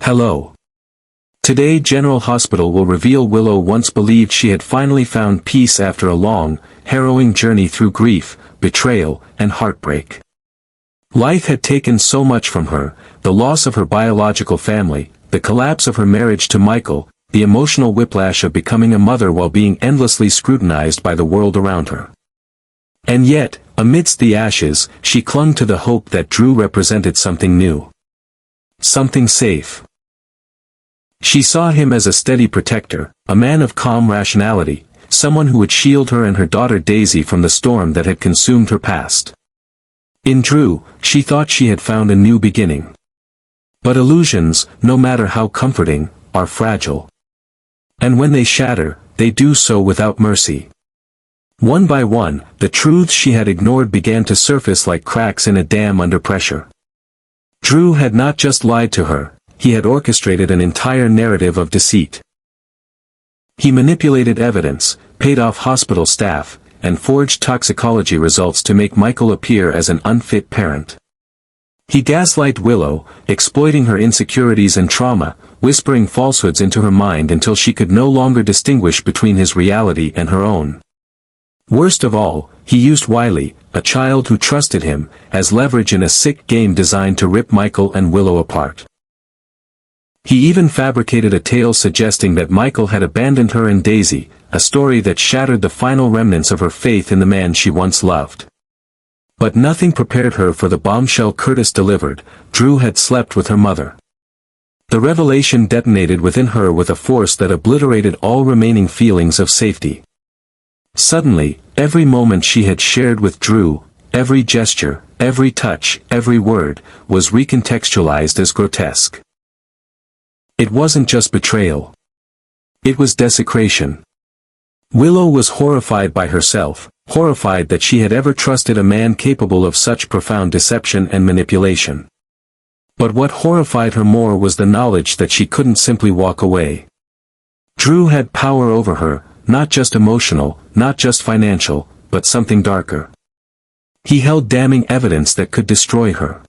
Hello. Today General Hospital will reveal Willow once believed she had finally found peace after a long, harrowing journey through grief, betrayal, and heartbreak. Life had taken so much from her, the loss of her biological family, the collapse of her marriage to Micheal, the emotional whiplash of becoming a mother while being endlessly scrutinized by the world around her. And yet, amidst the ashes, she clung to the hope that Drew represented something new. Something safe. She saw him as a steady protector, a man of calm rationality, someone who would shield her and her daughter Daisy from the storm that had consumed her past. In Drew, she thought she had found a new beginning. But illusions, no matter how comforting, are fragile. And when they shatter, they do so without mercy. One by one, the truths she had ignored began to surface like cracks in a dam under pressure. Drew had not just lied to her, he had orchestrated an entire narrative of deceit. He manipulated evidence, paid off hospital staff, and forged toxicology results to make Micheal appear as an unfit parent. He gaslighted Willow, exploiting her insecurities and trauma, whispering falsehoods into her mind until she could no longer distinguish between his reality and her own. Worst of all, he used Wiley, a child who trusted him, as leverage in a sick game designed to rip Micheal and Willow apart. He even fabricated a tale suggesting that Micheal had abandoned her and Daisy, a story that shattered the final remnants of her faith in the man she once loved. But nothing prepared her for the bombshell Curtis delivered. Drew had slept with her mother. The revelation detonated within her with a force that obliterated all remaining feelings of safety. Suddenly, every moment she had shared with Drew, every gesture, every touch, every word, was recontextualized as grotesque. It wasn't just betrayal. It was desecration. Willow was horrified by herself, horrified that she had ever trusted a man capable of such profound deception and manipulation. But what horrified her more was the knowledge that she couldn't simply walk away. Drew had power over her, not just emotional, not just financial, but something darker. He held damning evidence that could destroy her.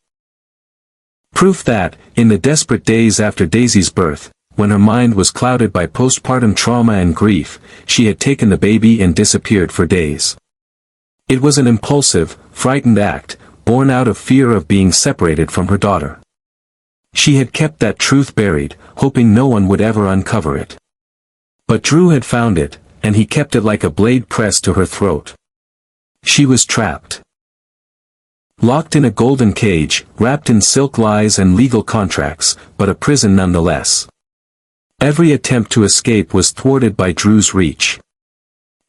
Proof that, in the desperate days after Daisy's birth, when her mind was clouded by postpartum trauma and grief, she had taken the baby and disappeared for days. It was an impulsive, frightened act, born out of fear of being separated from her daughter. She had kept that truth buried, hoping no one would ever uncover it. But Drew had found it, and he kept it like a blade pressed to her throat. She was trapped. Locked in a golden cage, wrapped in silk lies and legal contracts, but a prison nonetheless. Every attempt to escape was thwarted by Drew's reach.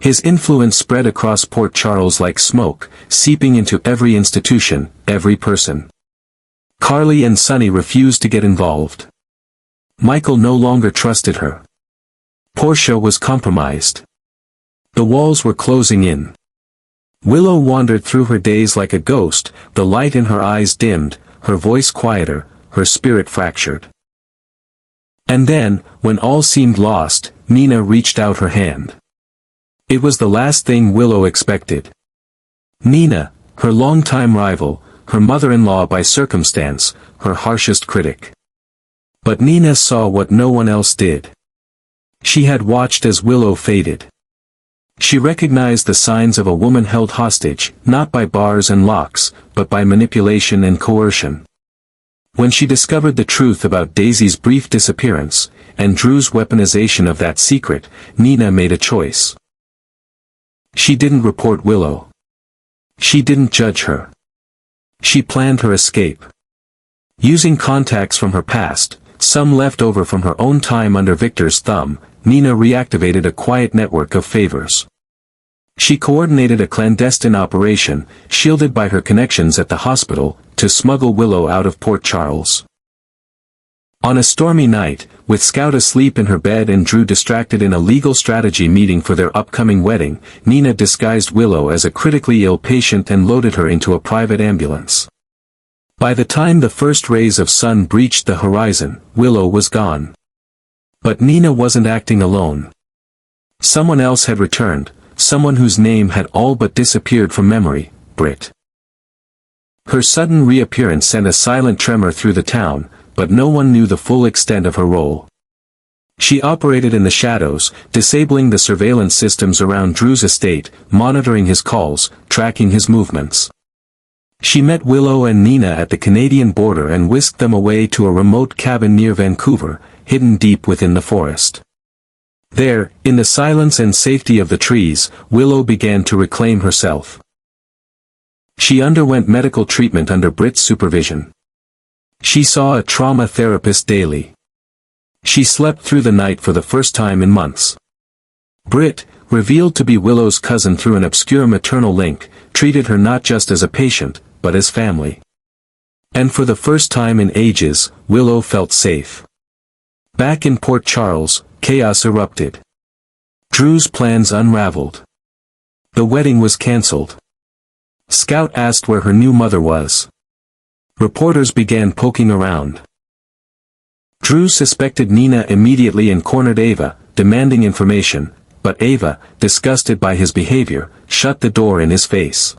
His influence spread across Port Charles like smoke, seeping into every institution, every person. Carly and Sonny refused to get involved. Micheal no longer trusted her. Portia was compromised. The walls were closing in. Willow wandered through her days like a ghost, the light in her eyes dimmed, her voice quieter, her spirit fractured. And then, when all seemed lost, Nina reached out her hand. It was the last thing Willow expected. Nina, her longtime rival, her mother-in-law by circumstance, her harshest critic. But Nina saw what no one else did. She had watched as Willow faded. She recognized the signs of a woman held hostage, not by bars and locks, but by manipulation and coercion. When she discovered the truth about Daisy's brief disappearance, and Drew's weaponization of that secret, Nina made a choice. She didn't report Willow. She didn't judge her. She planned her escape. Using contacts from her past, some left over from her own time under Victor's thumb, Nina reactivated a quiet network of favors. She coordinated a clandestine operation, shielded by her connections at the hospital, to smuggle Willow out of Port Charles. On a stormy night, with Scout asleep in her bed and Drew distracted in a legal strategy meeting for their upcoming wedding, Nina disguised Willow as a critically ill patient and loaded her into a private ambulance. By the time the first rays of sun breached the horizon, Willow was gone. But Nina wasn't acting alone. Someone else had returned, someone whose name had all but disappeared from memory, Britt. Her sudden reappearance sent a silent tremor through the town, but no one knew the full extent of her role. She operated in the shadows, disabling the surveillance systems around Drew's estate, monitoring his calls, tracking his movements. She met Willow and Nina at the Canadian border and whisked them away to a remote cabin near Vancouver, hidden deep within the forest. There, in the silence and safety of the trees, Willow began to reclaim herself. She underwent medical treatment under Britt's supervision. She saw a trauma therapist daily. She slept through the night for the first time in months. Britt, revealed to be Willow's cousin through an obscure maternal link, treated her not just as a patient, but as family. And for the first time in ages, Willow felt safe. Back in Port Charles, chaos erupted. Drew's plans unraveled. The wedding was cancelled. Scout asked where her new mother was. Reporters began poking around. Drew suspected Nina immediately and cornered Ava, demanding information, but Ava, disgusted by his behavior, shut the door in his face.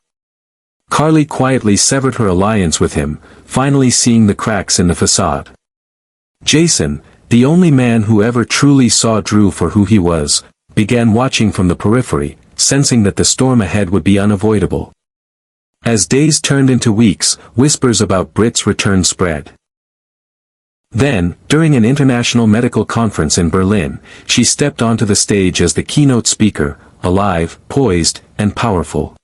Carly quietly severed her alliance with him, finally seeing the cracks in the facade. Jason, the only man who ever truly saw Drew for who he was, began watching from the periphery, sensing that the storm ahead would be unavoidable. As days turned into weeks, whispers about Britt's return spread. Then, during an international medical conference in Berlin, she stepped onto the stage as the keynote speaker, alive, poised, and powerful.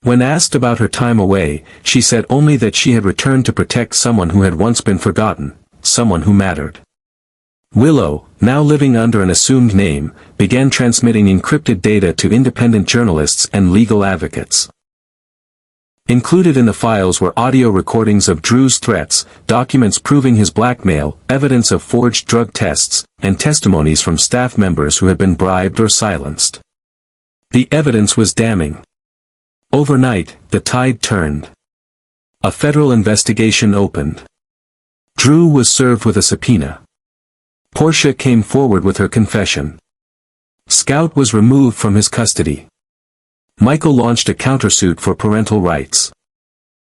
When asked about her time away, she said only that she had returned to protect someone who had once been forgotten, someone who mattered. Willow, now living under an assumed name, began transmitting encrypted data to independent journalists and legal advocates. Included in the files were audio recordings of Drew's threats, documents proving his blackmail, evidence of forged drug tests, and testimonies from staff members who had been bribed or silenced. The evidence was damning. Overnight, the tide turned. A federal investigation opened. Drew was served with a subpoena. Portia came forward with her confession. Scout was removed from his custody. Micheal launched a countersuit for parental rights.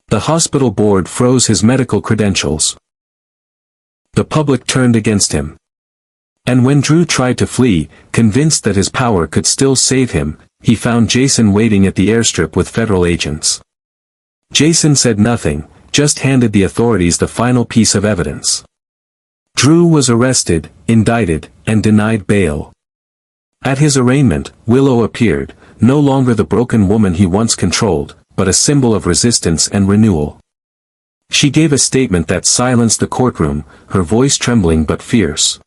The hospital board froze his medical credentials. The public turned against him. And when Drew tried to flee, convinced that his power could still save him, he found Jason waiting at the airstrip with federal agents. Jason said nothing, just handed the authorities the final piece of evidence. Drew was arrested, indicted, and denied bail. At his arraignment, Willow appeared, no longer the broken woman he once controlled, but a symbol of resistance and renewal. She gave a statement that silenced the courtroom, her voice trembling but fierce.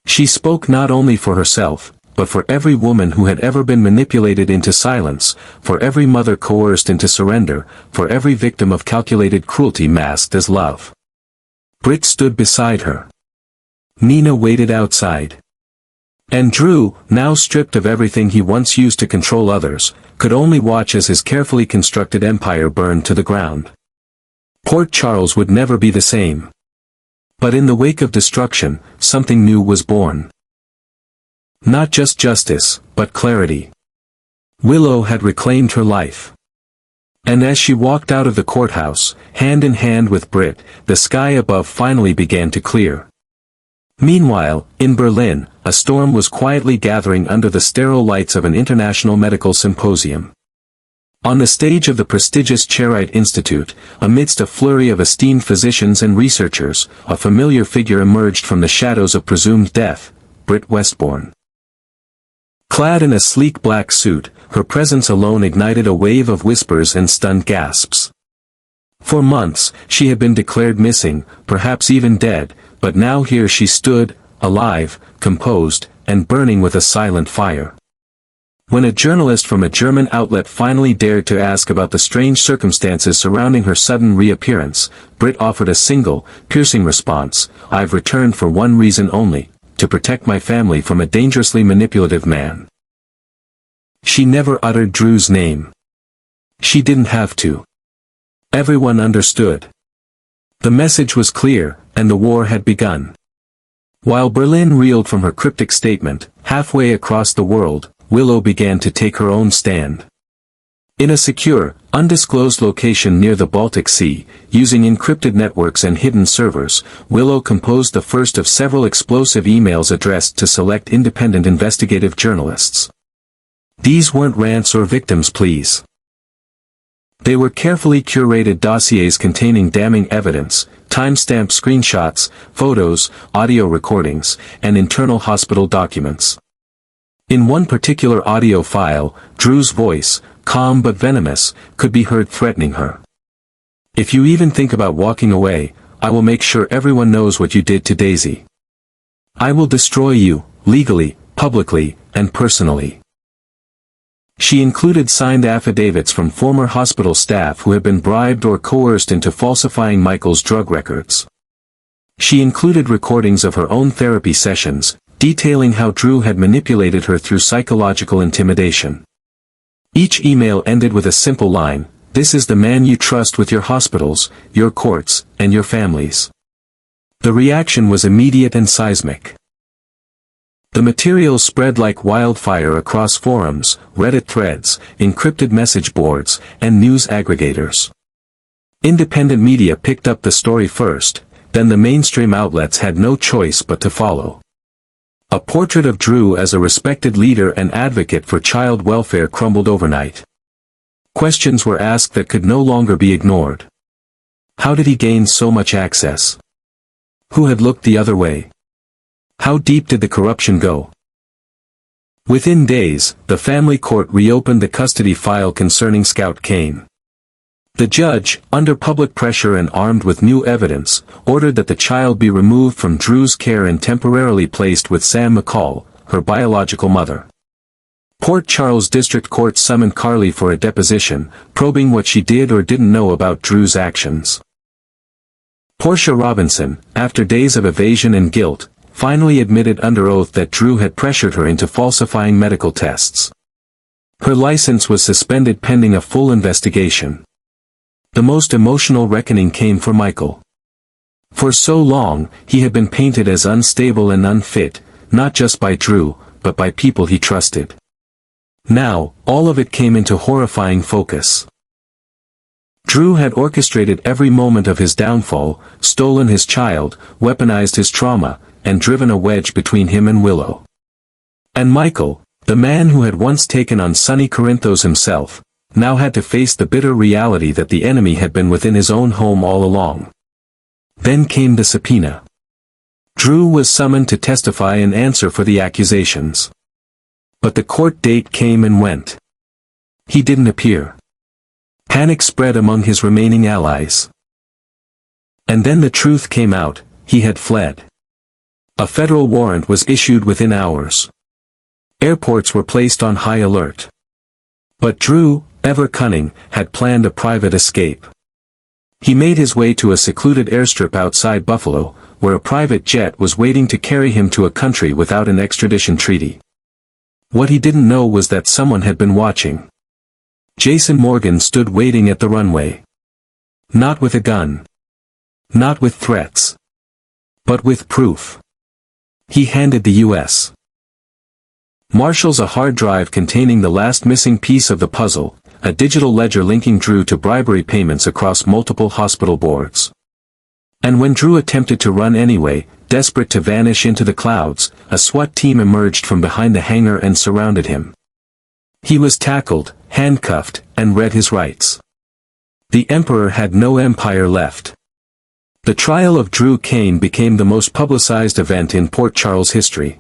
She spoke not only for herself, but for every woman who had ever been manipulated into silence, for every mother coerced into surrender, for every victim of calculated cruelty masked as love. Britt stood beside her. Nina waited outside. And Drew, now stripped of everything he once used to control others, could only watch as his carefully constructed empire burned to the ground. Port Charles would never be the same. But in the wake of destruction, something new was born. Not just justice, but clarity. Willow had reclaimed her life. And as she walked out of the courthouse, hand in hand with Britt, the sky above finally began to clear. Meanwhile, in Berlin, a storm was quietly gathering under the sterile lights of an international medical symposium. On the stage of the prestigious Charite Institute, amidst a flurry of esteemed physicians and researchers, a familiar figure emerged from the shadows of presumed death, Britt Westbourne. Clad in a sleek black suit, her presence alone ignited a wave of whispers and stunned gasps. For months, she had been declared missing, perhaps even dead, but now here she stood, alive, composed, and burning with a silent fire. When a journalist from a German outlet finally dared to ask about the strange circumstances surrounding her sudden reappearance, Britt offered a single, piercing response: "I've returned for one reason only, to protect my family from a dangerously manipulative man." She never uttered Drew's name. She didn't have to. Everyone understood. The message was clear, and the war had begun. While Berlin reeled from her cryptic statement, halfway across the world, Willow began to take her own stand. In a secure, undisclosed location near the Baltic Sea, using encrypted networks and hidden servers, Willow composed the first of several explosive emails addressed to select independent investigative journalists. These weren't rants or victims' pleas. They were carefully curated dossiers containing damning evidence, timestamped screenshots, photos, audio recordings, and internal hospital documents. In one particular audio file, Drew's voice, calm but venomous, could be heard threatening her. "If you even think about walking away, I will make sure everyone knows what you did to Daisy. I will destroy you, legally, publicly, and personally." She included signed affidavits from former hospital staff who had been bribed or coerced into falsifying Micheal's drug records. She included recordings of her own therapy sessions, detailing how Drew had manipulated her through psychological intimidation. Each email ended with a simple line, "This is the man you trust with your hospitals, your courts, and your families." The reaction was immediate and seismic. The material spread like wildfire across forums, Reddit threads, encrypted message boards, and news aggregators. Independent media picked up the story first, then the mainstream outlets had no choice but to follow. A portrait of Drew as a respected leader and advocate for child welfare crumbled overnight. Questions were asked that could no longer be ignored. How did he gain so much access? Who had looked the other way? How deep did the corruption go? Within days, the family court reopened the custody file concerning Scout Kane. The judge, under public pressure and armed with new evidence, ordered that the child be removed from Drew's care and temporarily placed with Sam Micheal, her biological mother. Port Charles District Court summoned Carly for a deposition, probing what she did or didn't know about Drew's actions. Portia Robinson, after days of evasion and guilt, finally admitted under oath that Drew had pressured her into falsifying medical tests. Her license was suspended pending a full investigation. The most emotional reckoning came for Micheal. For so long, he had been painted as unstable and unfit, not just by Drew, but by people he trusted. Now, all of it came into horrifying focus. Drew had orchestrated every moment of his downfall, stolen his child, weaponized his trauma, and driven a wedge between him and Willow. And Micheal, the man who had once taken on Sonny Corinthos himself, now had to face the bitter reality that the enemy had been within his own home all along. Then came the subpoena. Drew was summoned to testify and answer for the accusations. But the court date came and went. He didn't appear. Panic spread among his remaining allies. And then the truth came out, he had fled. A federal warrant was issued within hours. Airports were placed on high alert. But Drew, ever cunning, had planned a private escape. He made his way to a secluded airstrip outside Buffalo, where a private jet was waiting to carry him to a country without an extradition treaty. What he didn't know was that someone had been watching. Jason Morgan stood waiting at the runway. Not with a gun. Not with threats. But with proof. He handed the U.S. Marshals a hard drive containing the last missing piece of the puzzle, a digital ledger linking Drew to bribery payments across multiple hospital boards. And when Drew attempted to run anyway, desperate to vanish into the clouds, a SWAT team emerged from behind the hangar and surrounded him. He was tackled, handcuffed, and read his rights. The Emperor had no empire left. The trial of Drew Kane became the most publicized event in Port Charles history.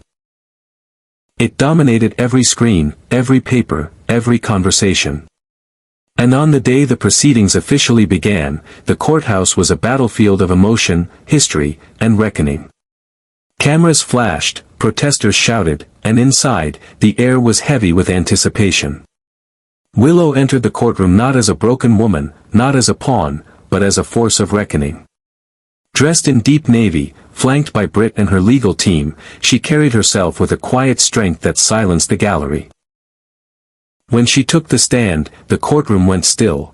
It dominated every screen, every paper, every conversation. And on the day the proceedings officially began, the courthouse was a battlefield of emotion, history, and reckoning. Cameras flashed, protesters shouted, and inside, the air was heavy with anticipation. Willow entered the courtroom not as a broken woman, not as a pawn, but as a force of reckoning. Dressed in deep navy, flanked by Britt and her legal team, she carried herself with a quiet strength that silenced the gallery. When she took the stand, the courtroom went still.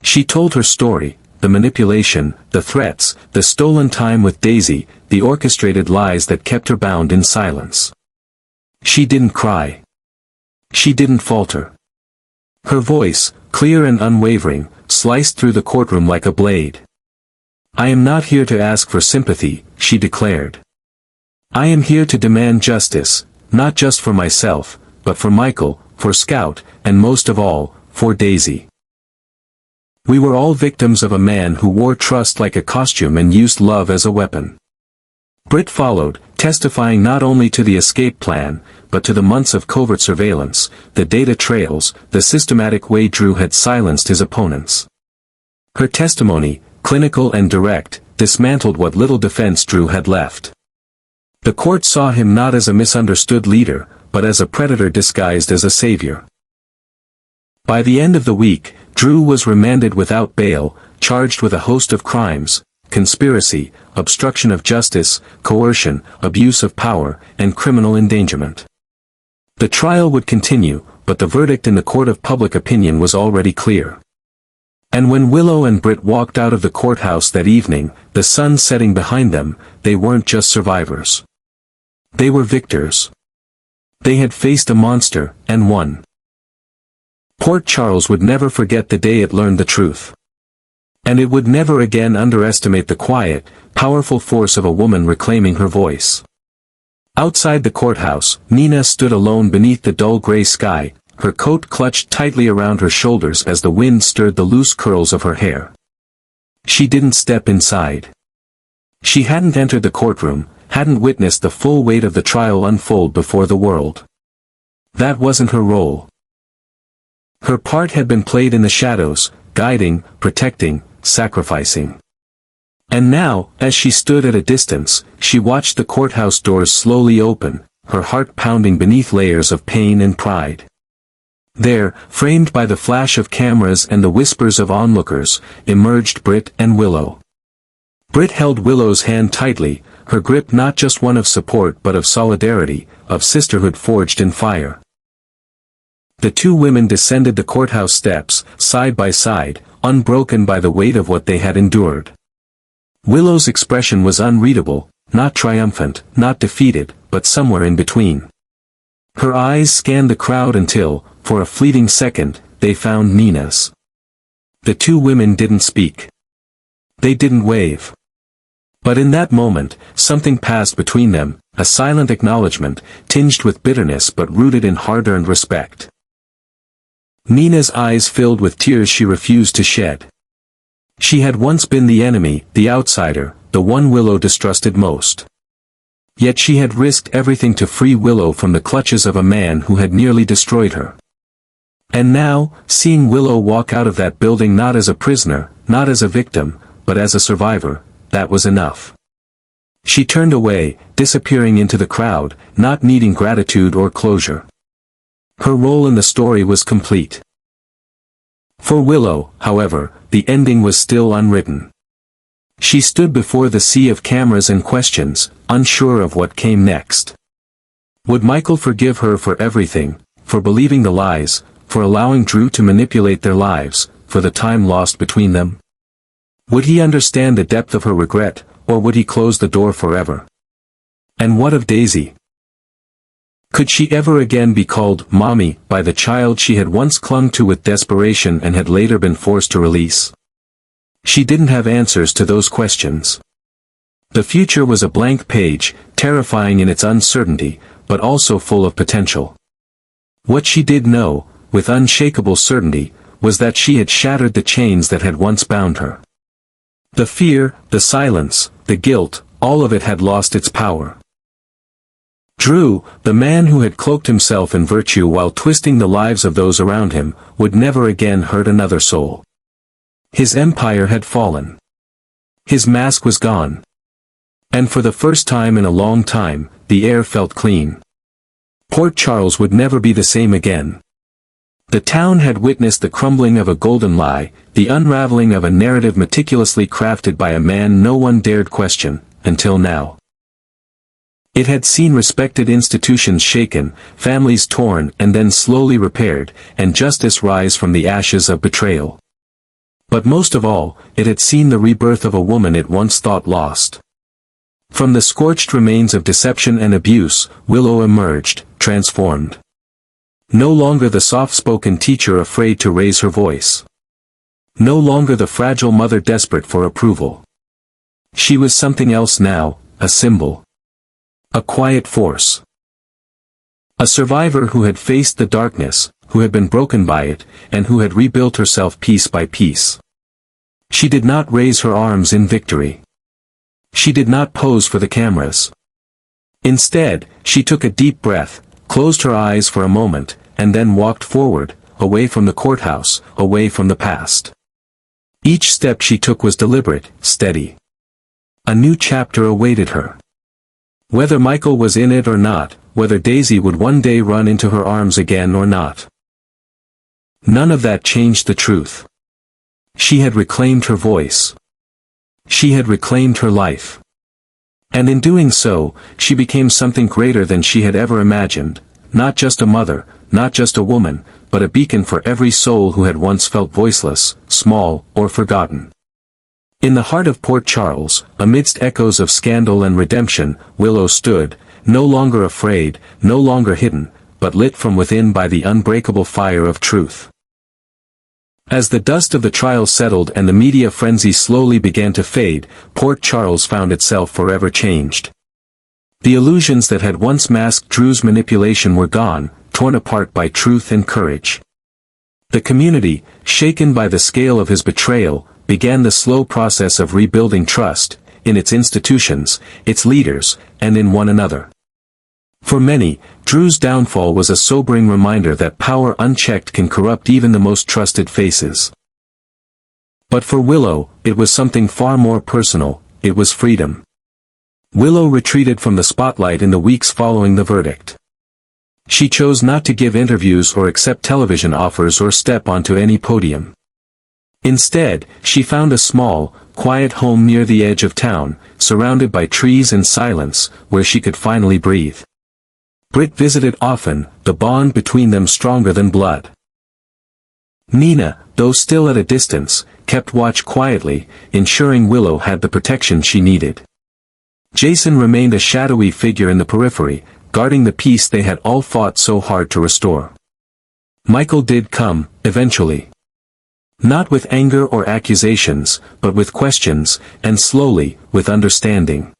She told her story, the manipulation, the threats, the stolen time with Daisy, the orchestrated lies that kept her bound in silence. She didn't cry. She didn't falter. Her voice, clear and unwavering, sliced through the courtroom like a blade. "I am not here to ask for sympathy," she declared. "I am here to demand justice, not just for myself, but for Micheal, for Scout, and most of all, for Daisy. We were all victims of a man who wore trust like a costume and used love as a weapon." Britt followed, testifying not only to the escape plan, but to the months of covert surveillance, the data trails, the systematic way Drew had silenced his opponents. Her testimony, clinical and direct, dismantled what little defense Drew had left. The court saw him not as a misunderstood leader, but as a predator disguised as a savior. By the end of the week, Drew was remanded without bail, charged with a host of crimes: conspiracy, obstruction of justice, coercion, abuse of power, and criminal endangerment. The trial would continue, but the verdict in the court of public opinion was already clear. And when Willow and Britt walked out of the courthouse that evening, the sun setting behind them, they weren't just survivors. They were victors. They had faced a monster, and won. Port Charles would never forget the day it learned the truth. And it would never again underestimate the quiet, powerful force of a woman reclaiming her voice. Outside the courthouse, Nina stood alone beneath the dull gray sky, her coat clutched tightly around her shoulders as the wind stirred the loose curls of her hair. She didn't step inside. She hadn't entered the courtroom, hadn't witnessed the full weight of the trial unfold before the world. That wasn't her role. Her part had been played in the shadows, guiding, protecting, sacrificing. And now, as she stood at a distance, she watched the courthouse doors slowly open, her heart pounding beneath layers of pain and pride. There, framed by the flash of cameras and the whispers of onlookers, emerged Britt and Willow. Britt held Willow's hand tightly, her grip not just one of support but of solidarity, of sisterhood forged in fire. The two women descended the courthouse steps, side by side, unbroken by the weight of what they had endured. Willow's expression was unreadable, not triumphant, not defeated, but somewhere in between. Her eyes scanned the crowd until, for a fleeting second, they found Nina's. The two women didn't speak. They didn't wave. But in that moment, something passed between them, a silent acknowledgement, tinged with bitterness but rooted in hard-earned respect. Nina's eyes filled with tears she refused to shed. She had once been the enemy, the outsider, the one Willow distrusted most. Yet she had risked everything to free Willow from the clutches of a man who had nearly destroyed her. And now, seeing Willow walk out of that building not as a prisoner, not as a victim, but as a survivor, that was enough. She turned away, disappearing into the crowd, not needing gratitude or closure. Her role in the story was complete. For Willow, however, the ending was still unwritten. She stood before the sea of cameras and questions, unsure of what came next. Would Micheal forgive her for everything, for believing the lies, for allowing Drew to manipulate their lives, for the time lost between them? Would he understand the depth of her regret, or would he close the door forever? And what of Daisy? Could she ever again be called "Mommy" by the child she had once clung to with desperation and had later been forced to release? She didn't have answers to those questions. The future was a blank page, terrifying in its uncertainty, but also full of potential. What she did know, with unshakable certainty, was that she had shattered the chains that had once bound her. The fear, the silence, the guilt, all of it had lost its power. Drew, the man who had cloaked himself in virtue while twisting the lives of those around him, would never again hurt another soul. His empire had fallen. His mask was gone. And for the first time in a long time, the air felt clean. Port Charles would never be the same again. The town had witnessed the crumbling of a golden lie, the unraveling of a narrative meticulously crafted by a man no one dared question, until now. It had seen respected institutions shaken, families torn and then slowly repaired, and justice rise from the ashes of betrayal. But most of all, it had seen the rebirth of a woman it once thought lost. From the scorched remains of deception and abuse, Willow emerged, transformed. No longer the soft-spoken teacher afraid to raise her voice. No longer the fragile mother desperate for approval. She was something else now, a symbol. A quiet force. A survivor who had faced the darkness, who had been broken by it, and who had rebuilt herself piece by piece. She did not raise her arms in victory. She did not pose for the cameras. Instead, she took a deep breath, closed her eyes for a moment, and then walked forward, away from the courthouse, away from the past. Each step she took was deliberate, steady. A new chapter awaited her. Whether Micheal was in it or not, whether Daisy would one day run into her arms again or not. None of that changed the truth. She had reclaimed her voice. She had reclaimed her life. And in doing so, she became something greater than she had ever imagined, not just a mother, not just a woman, but a beacon for every soul who had once felt voiceless, small, or forgotten. In the heart of Port Charles, amidst echoes of scandal and redemption, Willow stood, no longer afraid, no longer hidden, but lit from within by the unbreakable fire of truth. As the dust of the trial settled and the media frenzy slowly began to fade, Port Charles found itself forever changed. The illusions that had once masked Drew's manipulation were gone, torn apart by truth and courage. The community, shaken by the scale of his betrayal, began the slow process of rebuilding trust, in its institutions, its leaders, and in one another. For many, Drew's downfall was a sobering reminder that power unchecked can corrupt even the most trusted faces. But for Willow, it was something far more personal, it was freedom. Willow retreated from the spotlight in the weeks following the verdict. She chose not to give interviews or accept television offers or step onto any podium. Instead, she found a small, quiet home near the edge of town, surrounded by trees and silence, where she could finally breathe. Britt visited often, the bond between them stronger than blood. Nina, though still at a distance, kept watch quietly, ensuring Willow had the protection she needed. Jason remained a shadowy figure in the periphery, guarding the peace they had all fought so hard to restore. Micheal did come, eventually. Not with anger or accusations, but with questions, and slowly, with understanding.